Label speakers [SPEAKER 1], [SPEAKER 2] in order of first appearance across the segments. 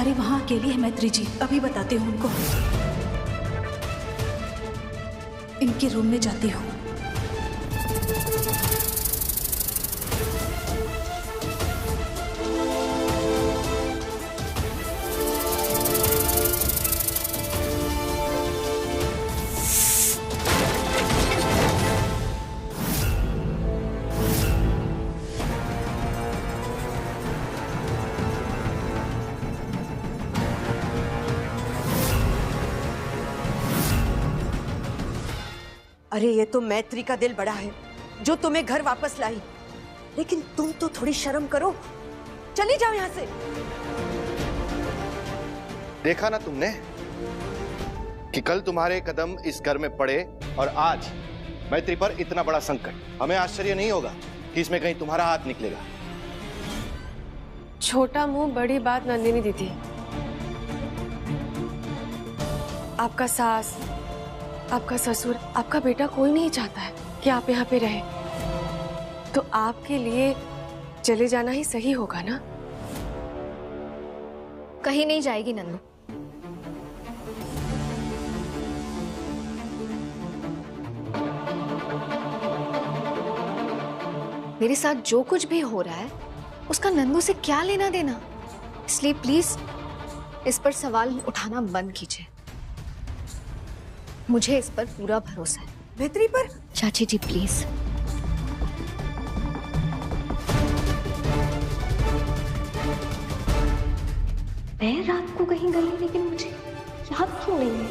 [SPEAKER 1] अरे वहाँ अकेली है मैत्री जी, अभी बताती हूँ उनको। इनके रूम में जाती हूँ।
[SPEAKER 2] अरे ये तो मैत्री का दिल बड़ा है जो तुम्हें घर वापस लाई, लेकिन तुम तो थोड़ी शर्म करो, चली जाओ यहाँ से।
[SPEAKER 3] देखा ना तुमने कि कल तुम्हारे कदम इस घर में पड़े और आज मैत्री पर इतना बड़ा संकट। हमें आश्चर्य नहीं होगा कि इसमें कहीं तुम्हारा हाथ निकलेगा।
[SPEAKER 4] छोटा मुंह बड़ी बात नंदिनी दीदी। आपका सास, आपका ससुर, आपका बेटा कोई नहीं चाहता है कि आप यहाँ पे रहे, तो आपके लिए चले जाना ही सही होगा ना।
[SPEAKER 5] कहीं नहीं जाएगी नंदू। मेरे साथ जो कुछ भी हो रहा है उसका नंदू से क्या लेना देना, इसलिए प्लीज इस पर सवाल उठाना बंद कीजिए। मुझे इस पर पूरा भरोसा है।
[SPEAKER 2] मैत्री पर?
[SPEAKER 5] चाची जी प्लीज। मैं रात को कहीं गई लेकिन मुझे याद क्यों नहीं है?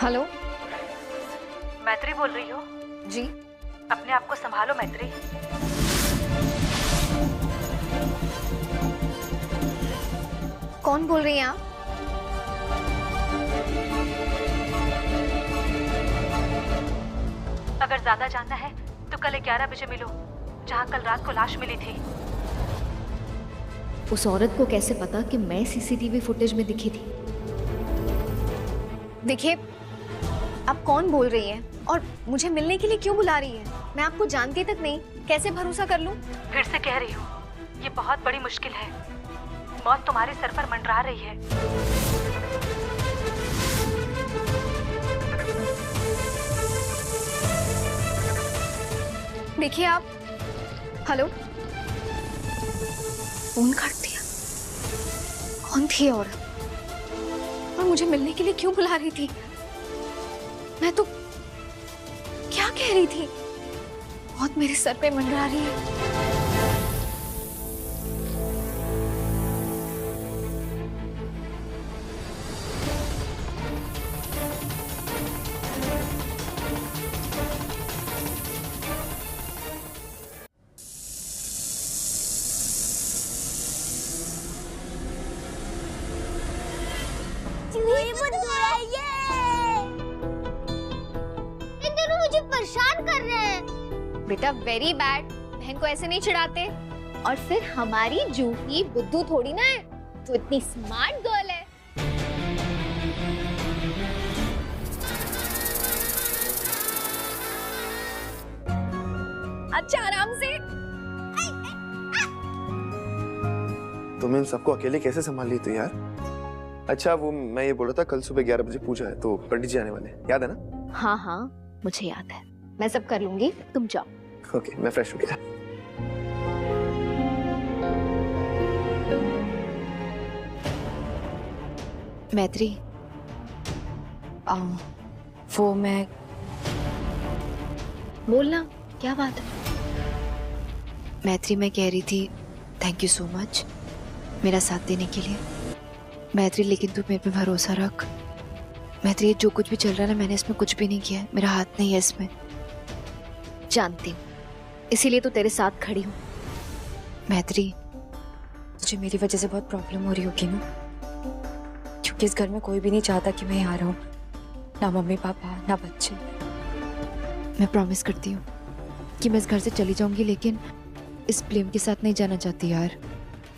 [SPEAKER 5] हेलो,
[SPEAKER 6] मैत्री बोल रही हो?
[SPEAKER 5] जी।
[SPEAKER 6] अपने आप को संभालो मैत्री।
[SPEAKER 5] कौन बोल रही हैं आप?
[SPEAKER 6] अगर ज्यादा जानना है तो कल 11 बजे मिलो, जहाँ कल रात को लाश मिली थी।
[SPEAKER 5] उस औरत को कैसे पता कि मैं सीसीटीवी फुटेज में दिखी थी? देखिए, आप कौन बोल रही हैं और मुझे मिलने के लिए क्यों बुला रही है? मैं आपको जानती तक नहीं, कैसे भरोसा कर लूं?
[SPEAKER 6] फिर से कह रही हूँ, ये बहुत बड़ी मुश्किल है। मौत तुम्हारे सर पर मंडरा रही है।
[SPEAKER 5] देखिए आप, हेलो, फोन काट दिया। कौन थी औरत और मुझे मिलने के लिए क्यों बुला रही थी? मैं तो क्या कह रही थी? बहुत मेरे सर पे मंडरा रही है।
[SPEAKER 7] मुझे परेशान कर रहे हैं।
[SPEAKER 5] बेटा वेरी बैड, बहन को ऐसे नहीं चिढ़ाते। और फिर हमारी जूही बुद्धू थोड़ी ना है, तो इतनी स्मार्ट गर्ल है। अच्छा आराम से।
[SPEAKER 8] तुम इन सबको अकेले कैसे संभाल ली तो यार? अच्छा वो मैं ये बोल रहा था, कल सुबह 11 बजे पूजा है तो पंडित जी आने वाले हैं, याद है ना?
[SPEAKER 5] हाँ हाँ मुझे याद है, मैं सब कर लूंगी, तुम जाओ।
[SPEAKER 8] ओके, मैं फ्रेश हो गया।
[SPEAKER 4] मैत्री, वो मैं
[SPEAKER 5] बोलना, क्या बात है?
[SPEAKER 4] मैत्री मैं कह रही थी थैंक यू सो मच मेरा साथ देने के लिए। मैत्री लेकिन तू मेरे पे भरोसा रख। मैत्री जो कुछ भी चल रहा है ना, मैंने इसमें कुछ भी नहीं किया है, मेरा हाथ नहीं है इसमें।
[SPEAKER 5] जानती हूँ, इसीलिए तो तेरे साथ खड़ी हूँ।
[SPEAKER 4] मैत्री तुझे मेरी वजह से बहुत प्रॉब्लम हो रही होगी ना, क्योंकि इस घर में कोई भी नहीं चाहता कि मैं यहाँ रहूँ, ना मम्मी पापा ना बच्चे। मैं प्रॉमिस करती हूँ कि मैं इस घर से चली जाऊंगी, लेकिन इस ब्लेम के साथ नहीं जाना चाहती यार।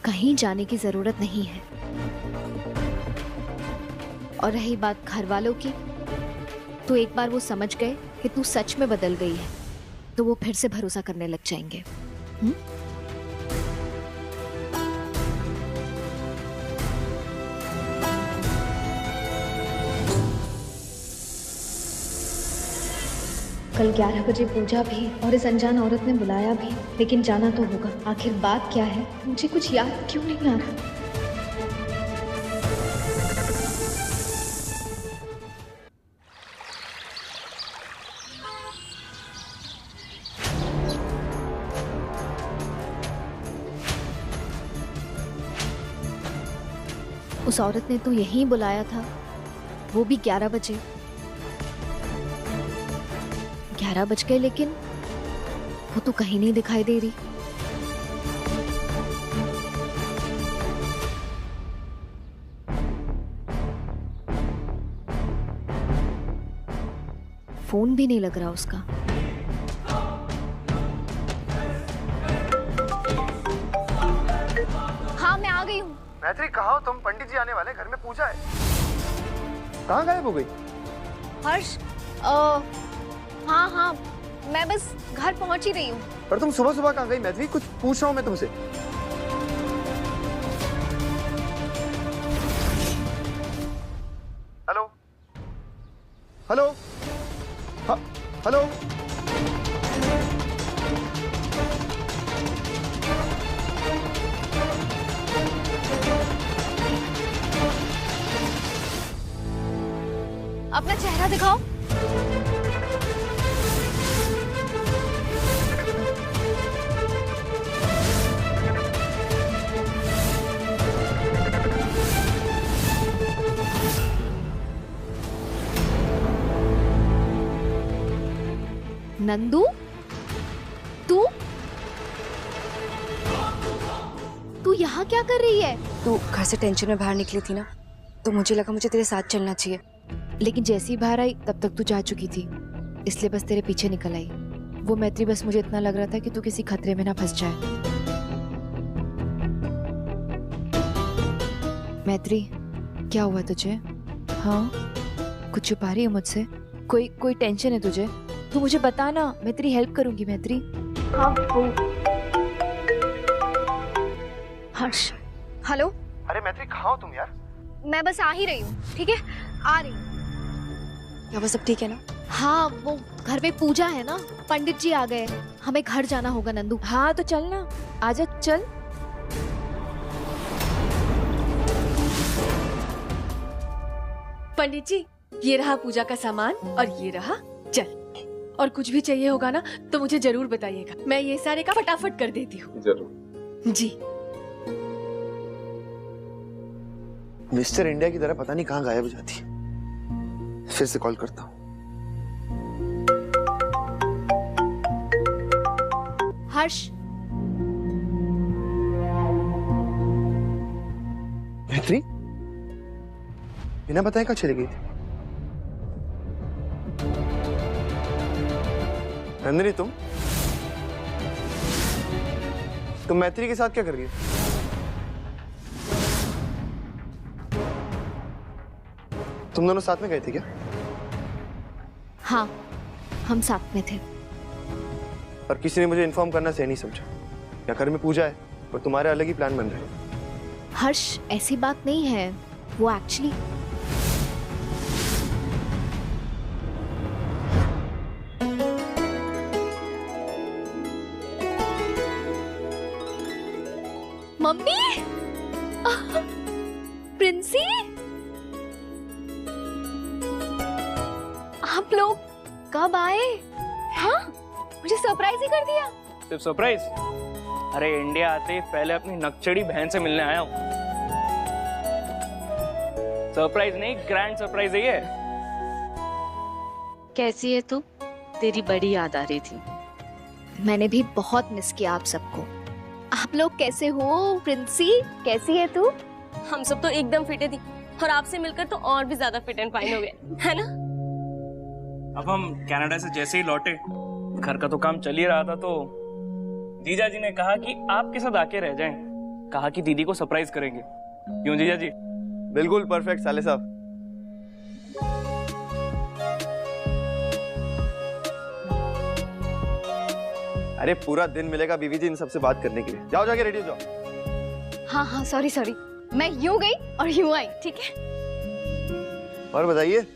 [SPEAKER 5] कहीं जाने की जरूरत नहीं है। और रही बात घर वालों की, तो एक बार वो समझ गए कि तू सच में बदल गई है, तो वो फिर से भरोसा करने लग जाएंगे।
[SPEAKER 9] कल 11 बजे पूजा भी और इस अनजान औरत ने बुलाया भी, लेकिन जाना तो होगा। आखिर बात क्या है, मुझे कुछ याद क्यों नहीं आ रहा।
[SPEAKER 5] उस औरत ने तो यहीं बुलाया था, वो भी 11 बजे। 11 बज गए लेकिन वो तो कहीं नहीं दिखाई दे रही। फोन भी नहीं लग रहा उसका। हाँ, मैं आ गई हूँ।
[SPEAKER 8] मैत्री, कहाँ हो तुम? पंडित जी आने वाले, घर में पूजा है। कहाँ गायब हो गई?
[SPEAKER 5] हर्ष, हाँ, मैं बस घर पहुंच ही रही हूँ।
[SPEAKER 8] पर तुम सुबह सुबह कहाँ गई मैत्री? कुछ पूछ रहा हूँ मैं तुमसे। हेलो हेलो, हाँ हेलो।
[SPEAKER 5] अपना चेहरा दिखाओ। नंदू, तू यहाँ क्या कर रही है?
[SPEAKER 4] तू घर से टेंशन में बाहर निकली थी ना, तो मुझे लगा मुझे तेरे साथ चलना चाहिए। लेकिन जैसे ही बाहर आई तब तक तू जा चुकी थी, इसलिए बस तेरे पीछे निकल आई। वो मैत्री, बस मुझे इतना लग रहा था कि तू किसी खतरे में ना फंस जाए। मैत्री, क्या हुआ तुझे? हाँ, कुछ छुपा रही है मुझसे? कोई टेंशन है तुझे? तू मुझे बता ना, मैं तेरी हेल्प करूंगी मैत्री।
[SPEAKER 5] हाँ, हर्ष, हेलो।
[SPEAKER 8] अरे मैत्री, कहाँ हो तुम यार?
[SPEAKER 5] मैं बस आ ही रही हूँ, ठीक है? आ रही हूँ।
[SPEAKER 4] क्या वो सब ठीक है ना?
[SPEAKER 5] हाँ, वो घर में पूजा है ना, पंडित जी आ गए, हमें घर जाना होगा नंदू।
[SPEAKER 4] हाँ तो चल ना, आजा चल।
[SPEAKER 10] पंडित जी, ये रहा पूजा का सामान और ये रहा जल। और कुछ भी चाहिए होगा ना तो मुझे जरूर बताइएगा, मैं ये सारे का फटाफट कर देती हूँ।
[SPEAKER 8] जरूर
[SPEAKER 10] जी।
[SPEAKER 8] मिस्टर इंडिया की तरह पता नहीं कहाँ गायब हो जाती। फिर से कॉल करता हूँ।
[SPEAKER 5] हर्ष,
[SPEAKER 8] मैत्री बिना बताए कहाँ चली गई थी? नंदिनी, तुम मैत्री के साथ क्या कर रही हो? तुम दोनों साथ में गए थे क्या?
[SPEAKER 5] हाँ, हम साथ में थे।
[SPEAKER 8] और किसी ने मुझे इन्फॉर्म करना सही नहीं समझा। या घर में पूजा है और तुम्हारे अलग ही प्लान बन रहे हैं।
[SPEAKER 5] हर्ष, ऐसी बात नहीं है, वो एक्चुअली मम्मी, प्रिंसी, आप लोग कब आए? हाँ, मुझे सरप्राइज ही कर दिया।
[SPEAKER 11] सिर्फ सरप्राइज? अरे इंडिया आते ही पहले अपनी नकचड़ी बहन से मिलने आया हूँ। सरप्राइज नहीं, ग्रैंड सरप्राइज है ये।
[SPEAKER 6] कैसी है तू? तेरी बड़ी याद आ रही थी।
[SPEAKER 5] मैंने भी बहुत मिस किया आप सबको। आप लोग कैसे हो? प्रिंसी, कैसी है तू?
[SPEAKER 6] हम सब तो एकदम फिटे थी और आपसे मिलकर तो और भी ज्यादा फिट एंड फाइन हो गए, है ना?
[SPEAKER 11] अब हम कनाडा से जैसे ही लौटे, घर का तो काम चल ही रहा था, तो जीजा जी ने कहा कि आपके साथ आके रह जाएं। कहा कि दीदी को सरप्राइज करेंगे। क्यों जीजा जी?
[SPEAKER 8] बिल्कुल परफेक्ट साले साहब। अरे पूरा दिन मिलेगा बीवी जी इन सबसे बात करने के लिए। जाओ जाके रेडी हो जाओ।
[SPEAKER 9] हाँ हाँ सॉरी सॉरी, मैं यूं गई और यूं आई, ठीक है।
[SPEAKER 8] और बताइए।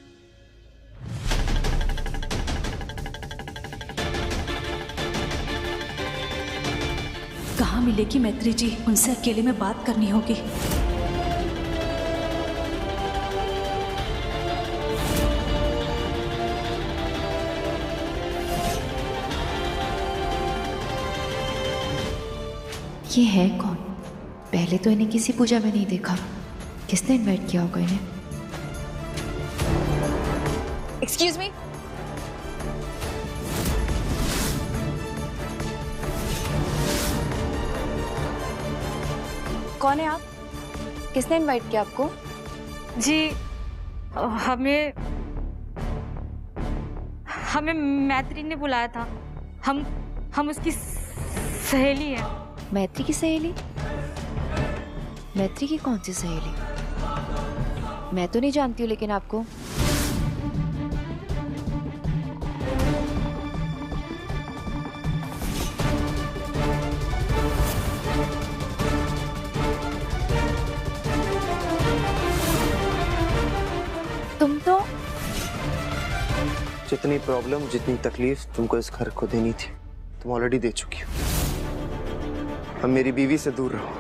[SPEAKER 1] कहाँ मिलेगी मैत्री जी? उनसे अकेले में बात करनी होगी।
[SPEAKER 4] ये है कौन? पहले तो इन्हें किसी पूजा में नहीं देखा। किसने इनवाइट किया होगा इन्हें?
[SPEAKER 9] Excuse me.
[SPEAKER 4] कौन है आप? किसने इनवाइट किया आपको?
[SPEAKER 6] जी हमें मैत्री ने बुलाया था। हम उसकी सहेली हैं।
[SPEAKER 4] मैत्री की सहेली? मैत्री की कौन सी सहेली? मैं तो नहीं जानती हूँ लेकिन आपको। तुम तो
[SPEAKER 8] जितनी प्रॉब्लम, जितनी तकलीफ तुमको इस घर को देनी थी तुम ऑलरेडी दे चुकी हो। अब मेरी बीवी से दूर रहो,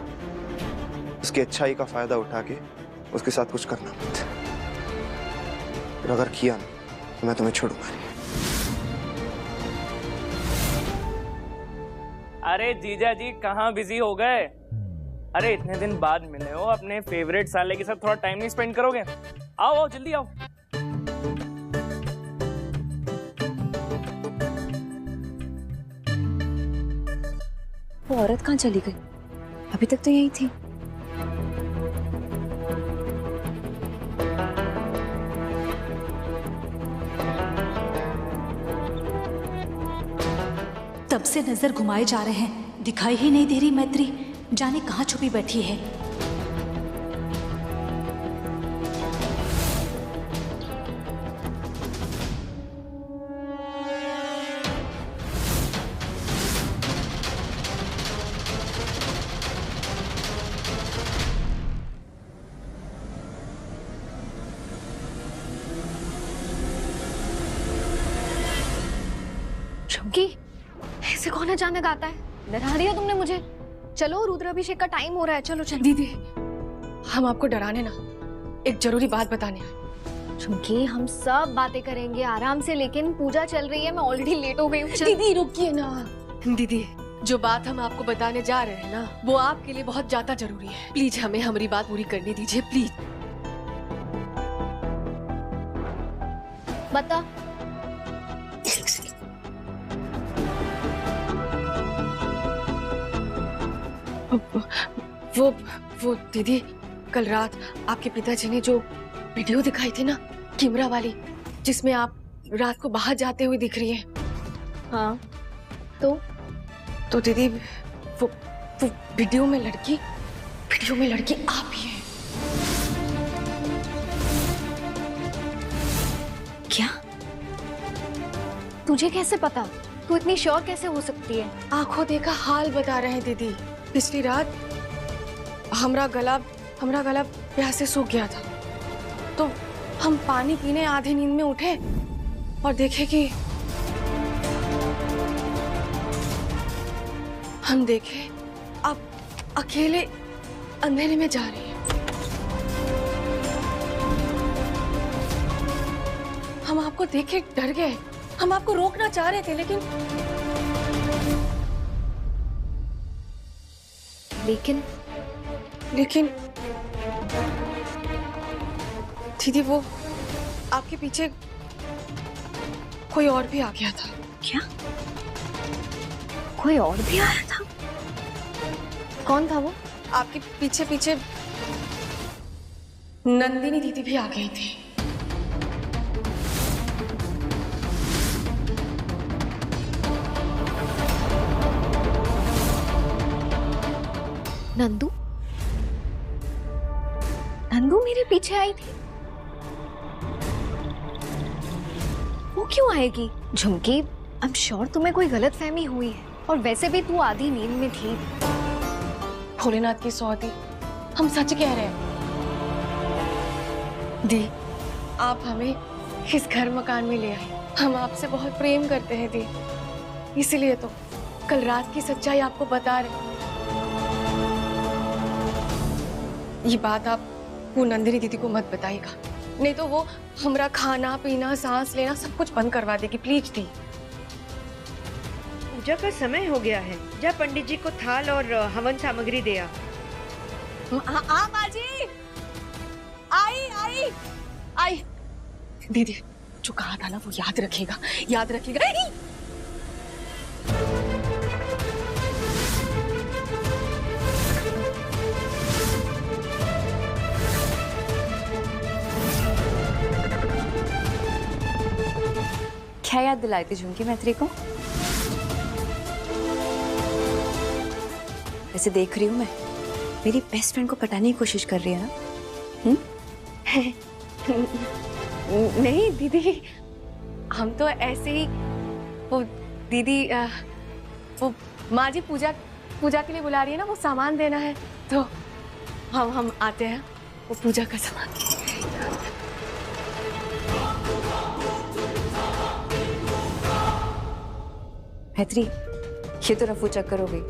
[SPEAKER 8] उसकी अच्छाई का फायदा उठा के उसके साथ कुछ करना मत। और अगर किया ना तो मैं तुम्हें छोड़ूंगा नहीं।
[SPEAKER 11] अरे जीजा जी कहाँ बिजी हो गए? अरे इतने दिन बाद मिले हो, अपने फेवरेट साले के साथ थोड़ा टाइम नहीं स्पेंड करोगे? आओ आओ जल्दी आओ।
[SPEAKER 4] वो औरत कहाँ चली गई? अभी तक तो यही थी।
[SPEAKER 1] तब से नजर घुमाए जा रहे हैं, दिखाई ही नहीं दे रही मैत्री। जाने कहाँ छुपी बैठी है।
[SPEAKER 9] चुमकी, ऐसे कौन अचानक आता है? डरा दिया तुमने मुझे। चलो रुद्राभिषेक का टाइम हो रहा है, चलो चलो।
[SPEAKER 10] दीदी हम आपको डराने ना, एक जरूरी बात बताने आए।
[SPEAKER 9] चुमकी हम सब बातें करेंगे आराम से, लेकिन पूजा चल रही है, मैं ऑलरेडी लेट हो गई हूँ।
[SPEAKER 10] दीदी रुकिए ना। दीदी जो बात हम आपको बताने जा रहे हैं ना, वो आपके लिए बहुत ज्यादा जरूरी है। प्लीज हमें हमारी बात पूरी करने दीजिए प्लीज।
[SPEAKER 9] बता।
[SPEAKER 10] वो दीदी कल रात आपके पिताजी ने जो वीडियो दिखाई थी ना, कैमरा वाली, जिसमें आप रात को बाहर जाते हुए दिख रही है।
[SPEAKER 9] हाँ
[SPEAKER 10] तो दीदी वो वीडियो में लड़की आप ही हैं।
[SPEAKER 9] क्या? तुझे कैसे पता? तू इतनी श्योर कैसे हो सकती है?
[SPEAKER 10] आंखों देखा हाल बता रहे हैं दीदी। पिछली रात हमारा गला प्यास से सूख गया था, तो हम पानी पीने आधी नींद में उठे और देखे कि आप अकेले अंधेरे में जा रही हैं। हम आपको देख के डर गए। हम आपको रोकना चाह रहे थे लेकिन दीदी वो आपके पीछे कोई और भी आ गया था।
[SPEAKER 9] क्या? कोई और भी आया था? कौन था वो?
[SPEAKER 10] आपके पीछे नंदिनी दीदी भी आ गई थी।
[SPEAKER 9] नंदू मेरे पीछे आई थी? वो क्यों आएगी? झुमकी, आई एम श्योर तुम्हें कोई गलतफहमी हुई है।
[SPEAKER 5] और वैसे भी तू आधी नींद में थी।
[SPEAKER 10] भोलेनाथ की सौती, हम सच कह रहे हैं। दी, आप हमें इस घर मकान में ले आए। हम आपसे बहुत प्रेम करते हैं दी, इसीलिए तो कल रात की सच्चाई आपको बता रहे। ये बात आप वो नंदिनी दीदी को मत बताइएगा, नहीं तो वो हमारा खाना पीना सांस लेना सब कुछ बंद करवा देगी। प्लीज दी।
[SPEAKER 2] पूजा का समय हो गया है, जा पंडित जी को थाल और हवन सामग्री दे आ।
[SPEAKER 10] माँ जी, आई आई आई। दीदी जो कहा था ना वो याद रखेगा, याद रखेगा।
[SPEAKER 4] क्या याद दिलाई थी झुमकी मैत्री को? ऐसे देख रही हूँ मैं, मेरी बेस्ट फ्रेंड को पटाने की कोशिश कर रही है ना?
[SPEAKER 10] नहीं दीदी, हम तो ऐसे ही, वो दीदी वो माँ जी पूजा के लिए बुला रही है ना, वो सामान देना है, तो हम आते हैं वो पूजा का सामान।
[SPEAKER 4] मैत्री, ये तो रफू चक्कर हो गई।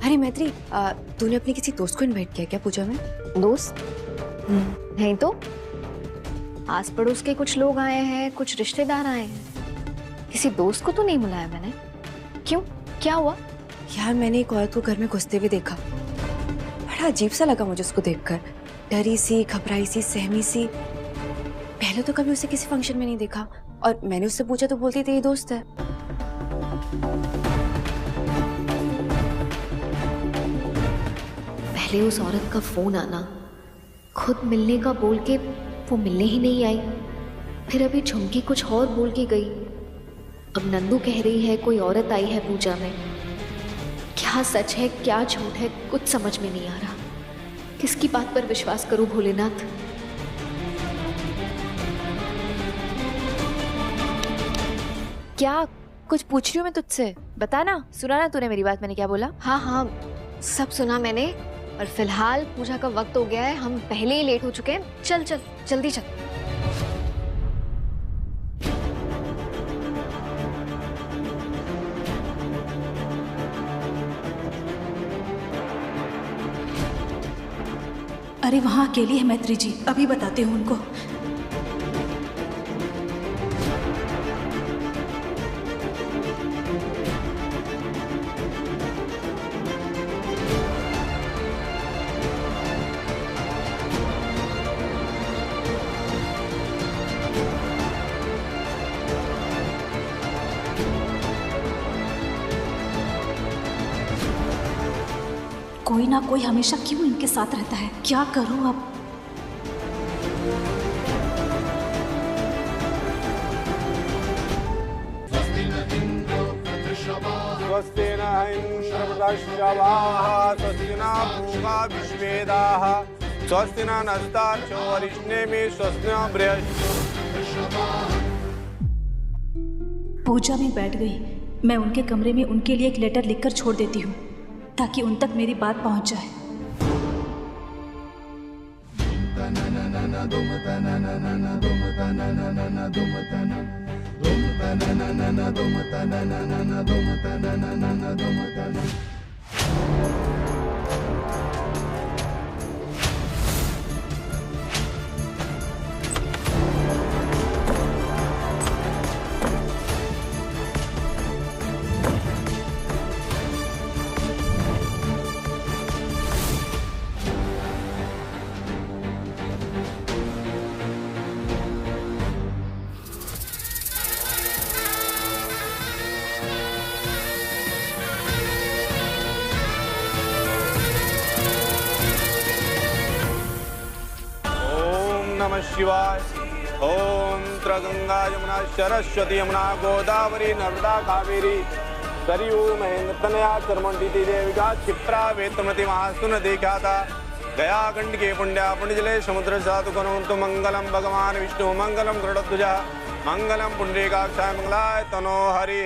[SPEAKER 4] अरे मैत्री, तूने अपने किसी दोस्त को इनवाइट किया क्या पूजा में?
[SPEAKER 5] दोस्त? नहीं तो आस पड़ोस के कुछ लोग आए हैं, कुछ रिश्तेदार आए हैं, किसी दोस्त को तो नहीं बुलाया मैंने। क्यों, क्या हुआ?
[SPEAKER 4] यार मैंने एक औरत को घर में घुसते हुए देखा, बड़ा अजीब सा लगा मुझे उसको देखकर। डरी सी, घबराई सी, सहमी सी। पहले तो कभी उसे किसी फंक्शन में नहीं देखा, और मैंने उससे पूछा तो बोलती तेरी दोस्त है।
[SPEAKER 5] पहले उस औरत का फोन आना, खुद मिलने का बोल के वो मिलने ही नहीं आई, फिर अभी झुमकी कुछ और बोल के गई, अब नंदू कह रही है कोई औरत आई है पूजा में। क्या सच है क्या झूठ है कुछ समझ में नहीं आ रहा। किसकी बात पर विश्वास करूं भोलेनाथ?
[SPEAKER 4] क्या कुछ पूछ रही हूँ मैं तुझसे? बता ना, सुना ना तूने मेरी बात, मैंने क्या बोला?
[SPEAKER 5] हाँ हाँ सब सुना मैंने, और फिलहाल पूजा का वक्त हो गया है, हम पहले ही लेट हो चुके हैं। चल चल जल्दी चल।
[SPEAKER 1] अरे वहां अकेली है मैत्री जी, अभी बताते हूँ उनको। कोई ना कोई हमेशा क्यों इनके साथ रहता है, क्या करूं अब?
[SPEAKER 12] स्वस्ति न इंद्रवृषभाः स्वस्ति न पूषा विश्वेदाः स्वस्ति न नस्तार्क्ष्यो अरिष्टेमिः स्वस्ति न बृहस्पतिः।
[SPEAKER 1] पूजा में बैठ गई। मैं उनके कमरे में उनके लिए एक लेटर लिखकर छोड़ देती हूँ ताकि उन तक मेरी बात पहुँच जाए।
[SPEAKER 12] नमः शिवाय। ओम त्रगंगा यमुना सरस्वती यमुना गोदावरी नर्मदा कावेरी सरयू महेंद्र तनया चर्मंडी देविका क्षिप्रा वेतमति महास्तु नदी ख्याता गया गंडके पुण्या पुण्यजले समुद्र साधु कनोन्तु मंगलम भगवान विष्णु मंगलम गरुड़ध्वजा मंगलम पुंडरीकाक्षाय मंगलाय तनो हरि।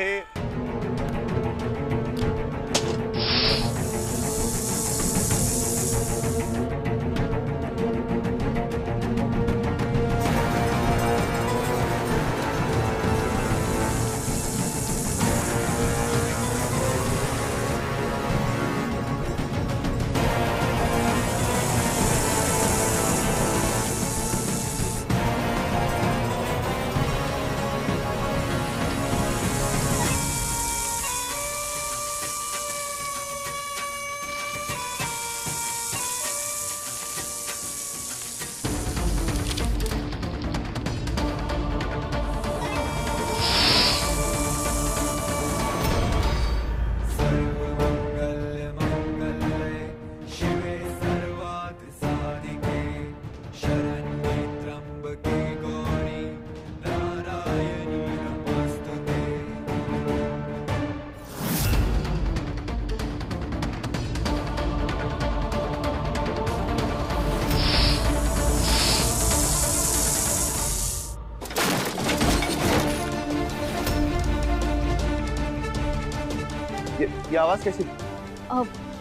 [SPEAKER 8] ये आवाज कैसी?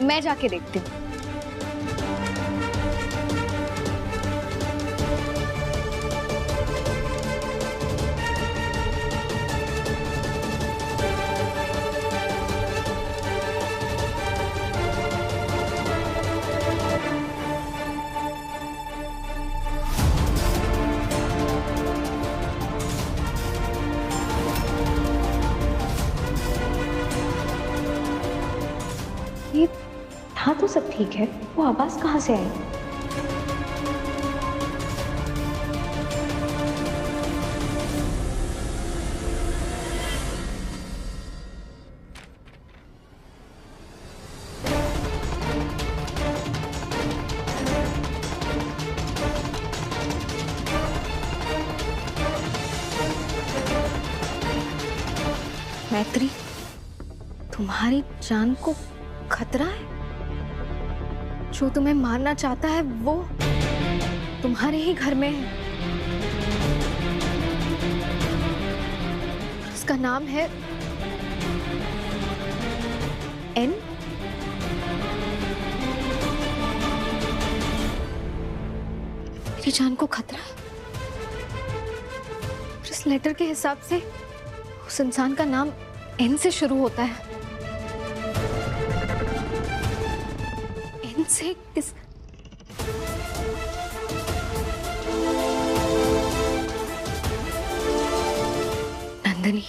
[SPEAKER 9] मैं जाके देखती हूँ। ये था तो सब ठीक है, वो आवाज कहाँ से आई? मैत्री, तुम्हारी जान को खतरा है? जो तुम्हें मारना चाहता है वो तुम्हारे ही घर में है। उसका नाम है एन। मेरी जान को खतरा है। इस लेटर के हिसाब से उस इंसान का नाम एन से शुरू होता है। एन से किस? नंदिनी।